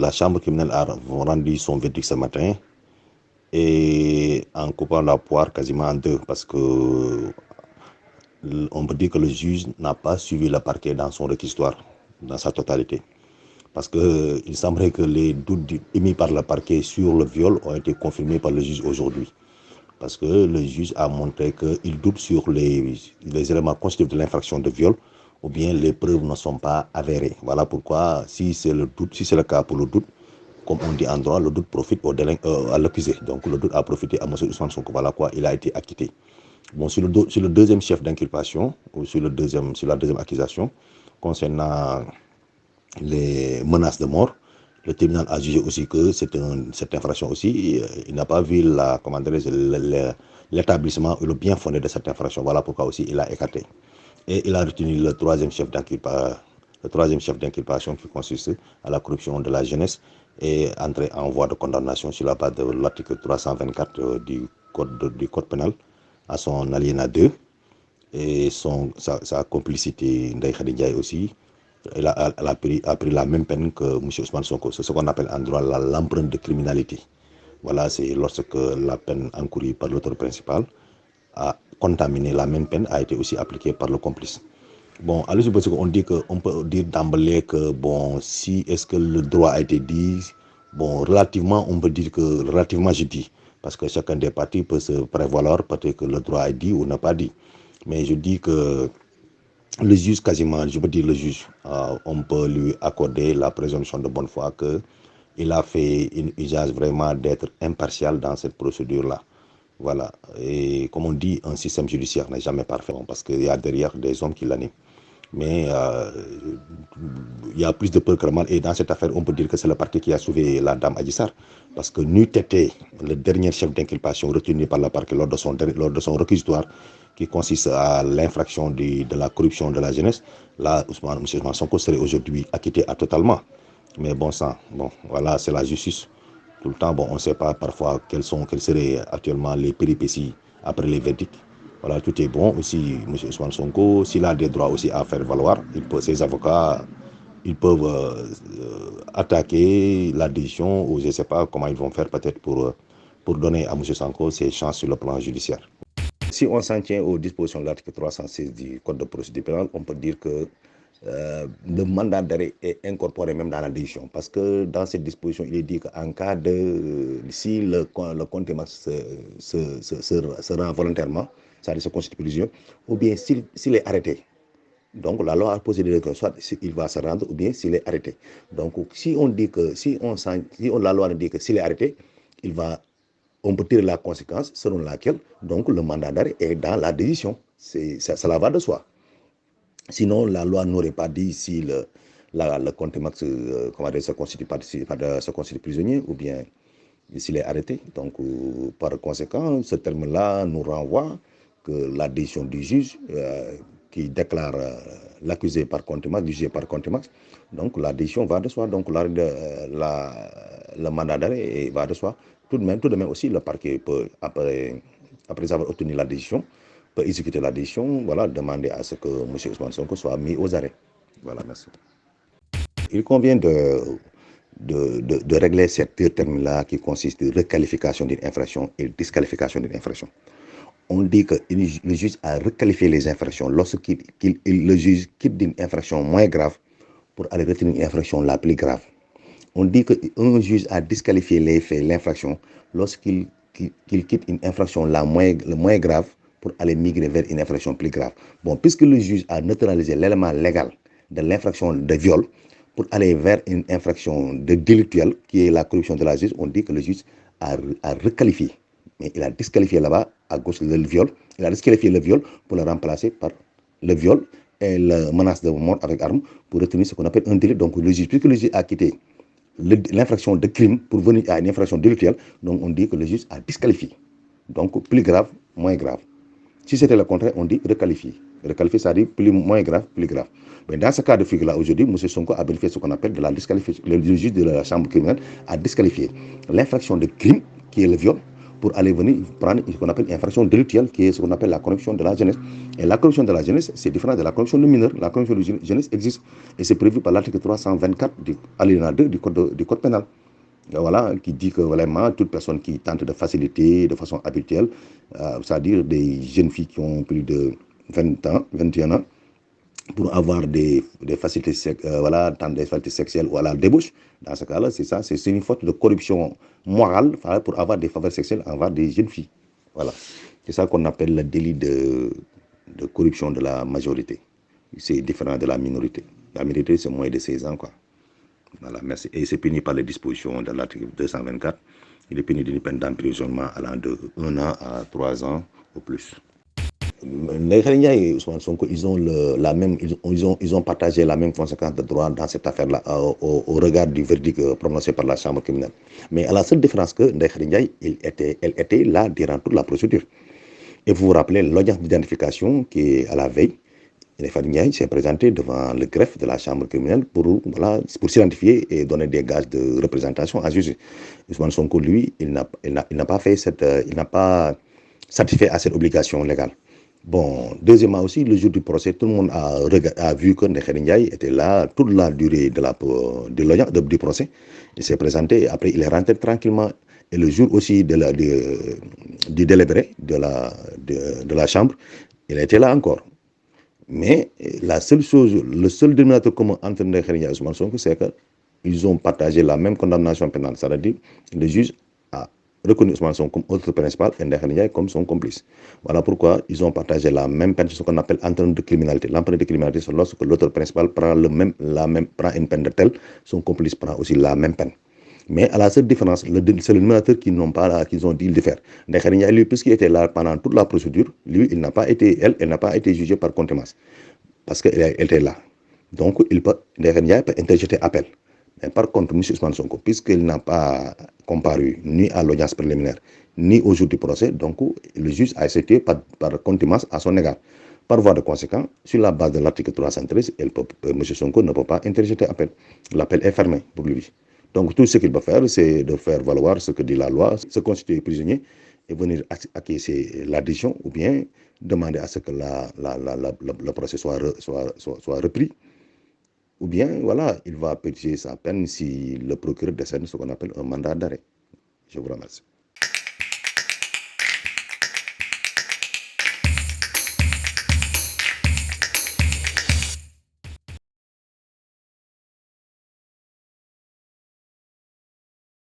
la chambre criminelle a rendu son verdict ce matin et en coupant la poire quasiment en deux parce que on peut dire que le juge n'a pas suivi le parquet dans son réquisitoire, dans sa totalité. Parce qu'il semblerait que les doutes émis par le parquet sur le viol ont été confirmés par le juge aujourd'hui. Parce que le juge a montré qu'il doute sur les éléments constitutifs de l'infraction de viol ou bien les preuves ne sont pas avérées. Voilà pourquoi, si c'est le cas pour le doute, comme on dit en droit, le doute profite à l'accusé. Donc le doute a profité à M. Ousmane Sonko. Voilà quoi, il a été acquitté. Bon, sur le deuxième chef d'inculpation, ou sur la deuxième accusation, concernant les menaces de mort, le tribunal a jugé aussi que cette infraction aussi, il n'a pas vu l'établissement ou le bien fondé de cette infraction. Voilà pourquoi aussi il a écarté. Et il a retenu le troisième chef d'inculpation qui consiste à la corruption de la jeunesse et entré en voie de condamnation sur la base de l'article 324 du code pénal à son alinéa 2 et sa complicité Ndeye Khady Ndiaye aussi. Elle a pris la même peine que M. Ousmane Sonko. C'est ce qu'on appelle en droit l'empreinte de criminalité. Voilà, c'est lorsque la peine encourue par l'auteur principal a contaminé la même peine, a été aussi appliquée par le complice. Bon, à l'issue de ce qu'on dit, on peut dire d'emblée que, bon, si est-ce que le droit a été dit, bon, relativement, on peut dire que, relativement, je dis, parce que chacun des parties peut se prévaloir, peut-être que le droit est dit ou n'a pas dit. Mais je dis que le juge, quasiment, je peux dire le juge, on peut lui accorder la présomption de bonne foi qu'il a fait un usage vraiment d'être impartial dans cette procédure-là. Voilà. Et comme on dit, un système judiciaire n'est jamais parfait parce qu'il y a derrière des hommes qui l'animent. Mais il y a plus de peur que le mal. Et dans cette affaire, on peut dire que c'est le parquet qui a sauvé la dame Adji Sarr. Parce que n'eût été le dernier chef d'inculpation retenu par le parquet lors de son réquisitoire, qui consiste à l'infraction de la corruption de la jeunesse, là, M. Ousmane Sonko serait aujourd'hui acquitté totalement. Mais bon sang, bon, voilà, c'est la justice. Tout le temps, bon, on ne sait pas parfois quelles seraient actuellement les péripéties après les verdicts. Voilà, tout est bon. Aussi, M. Ousmane Sonko, s'il a des droits aussi à faire valoir, ses avocats, ils peuvent attaquer la décision ou je ne sais pas comment ils vont faire peut-être pour donner à M. Sonko ses chances sur le plan judiciaire. Si on s'en tient aux dispositions de l'article 316 du Code de procédure pénale, on peut dire que le mandat d'arrêt est incorporé même dans la décision. Parce que dans cette disposition, il est dit qu'en cas de... si le contumace se rend volontairement, c'est-à-dire se constitue plusieurs, ou bien s'il est arrêté. Donc la loi a posé des règles, soit il va se rendre ou bien s'il est arrêté. Donc si on dit que, la loi dit que s'il est arrêté, on peut tirer la conséquence selon laquelle donc le mandat d'arrêt est dans la décision. Cela va de soi. Sinon, la loi n'aurait pas dit si le contumace se constitue prisonnier ou bien s'il est arrêté. Donc, par conséquent, ce terme-là nous renvoie que la décision du juge qui déclare l'accusé par contumace, jugé par contumace, donc la décision va de soi. Donc, le mandat d'arrêt va de soi. Tout de même aussi, le parquet peut, après avoir obtenu la décision, peut exécuter la décision, voilà, demander à ce que M. Ousmane Sonko soit mis aux arrêts. Voilà, merci. Il convient de régler ces deux termes-là qui consistent de requalification d'une infraction et disqualification d'une infraction. On dit que le juge a requalifié les infractions lorsque le juge quitte d'une infraction moins grave pour aller retenir une infraction la plus grave. On dit qu'un juge a disqualifié l'infraction lorsqu'il quitte une infraction la moins grave pour aller migrer vers une infraction plus grave. Bon, puisque le juge a neutralisé l'élément légal de l'infraction de viol pour aller vers une infraction de délictuelle qui est la corruption de la justice, on dit que le juge a requalifié. Mais il a disqualifié là-bas, à gauche, le viol. Il a disqualifié le viol pour le remplacer par le viol et la menace de mort avec arme pour retenir ce qu'on appelle un délit. Donc le juge, puisque le juge a quitté l'infraction de crime pour venir à une infraction délictuelle, donc on dit que le juge a disqualifié. Donc plus grave, moins grave. Si c'était le contraire, on dit requalifié. Requalifié, ça dit moins grave, plus grave. Mais dans ce cas de figure-là, aujourd'hui, M. Sonko a bénéficié de ce qu'on appelle de la disqualification. Le juge de la chambre criminelle a disqualifié l'infraction de crime, qui est le viol, pour aller venir prendre ce qu'on appelle une infraction délictuelle, qui est ce qu'on appelle la corruption de la jeunesse. Et la corruption de la jeunesse, c'est différent de la corruption de mineurs. La corruption de jeunesse existe et c'est prévu par l'article 324 alinéa 2 du code pénal. Voilà, qui dit que vraiment toute personne qui tente de faciliter de façon habituelle, c'est-à-dire des jeunes filles qui ont plus de 20 ans, 21 ans, pour avoir des facilités, voilà, dans des facilités sexuelles ou à la débauche, dans ce cas-là, c'est ça, c'est une faute de corruption morale, pour avoir des faveurs sexuelles envers des jeunes filles. Voilà. C'est ça qu'on appelle le délit de corruption de la majorité. C'est différent de la minorité. La minorité, c'est moins de 16 ans, quoi. Voilà, merci. Et c'est puni par les dispositions de l'article 224. Il est puni d'une peine d'emprisonnement allant de 1 an à 3 ans au plus. Les Khadia et Ousmane Sonko, ils ont partagé la même conséquence de droit dans cette affaire-là, au regard du verdict prononcé par la chambre criminelle. Mais à la seule différence que Ndeye Khady Ndiaye, elle était là durant toute la procédure. Et vous vous rappelez l'audience d'identification qui est à la veille. Ndeye Khady Ndiaye s'est présentée devant le greffe de la chambre criminelle pour s'identifier et donner des gages de représentation à juger. Ousmane Sonko, lui, il n'a pas satisfait à cette obligation légale. Bon, deuxièmement aussi, le jour du procès, tout le monde a vu que Ndeye Khady Ndiaye était là toute la durée du procès. Il s'est présenté et après il est rentré tranquillement. Et le jour aussi du délibéré de la chambre, il était là encore. Mais la seule chose, le seul dénominateur commun entre Ndeye Khady Ndiaye et Ousmane Sonko, c'est qu'ils ont partagé la même condamnation pénale. C'est-à-dire le juge a reconnu Ousmane Sonko comme auteur principal et Ndeye Khady Ndiaye comme son complice. Voilà pourquoi ils ont partagé la même peine, ce qu'on appelle empreinte de criminalité. L'empreinte de criminalité, c'est lorsque l'auteur principal prend prend une peine de tel, son complice prend aussi la même peine. Mais à la seule différence, c'est le dénominateur qu'ils ont dit le faire. Ndeye Khady Ndiaye, lui, puisqu'il était là pendant toute la procédure, lui, elle n'a pas été jugée par contumace. Parce qu'elle était là. Donc, Ndeye Khady Ndiaye peut interjeter appel. Mais par contre, M. Ousmane Sonko, puisqu'il n'a pas comparu ni à l'audience préliminaire, ni au jour du procès, donc le juge a accepté par contumace à son égard. Par voie de conséquent, sur la base de l'article 313, M. Sonko ne peut pas interjeter appel. L'appel est fermé pour lui. Donc tout ce qu'il va faire, c'est de faire valoir ce que dit la loi, se constituer prisonnier et venir acquiescer la décision ou bien demander à ce que le procès soit repris. Ou bien, voilà, il va purger sa peine si le procureur décerne ce qu'on appelle un mandat d'arrêt. Je vous remercie.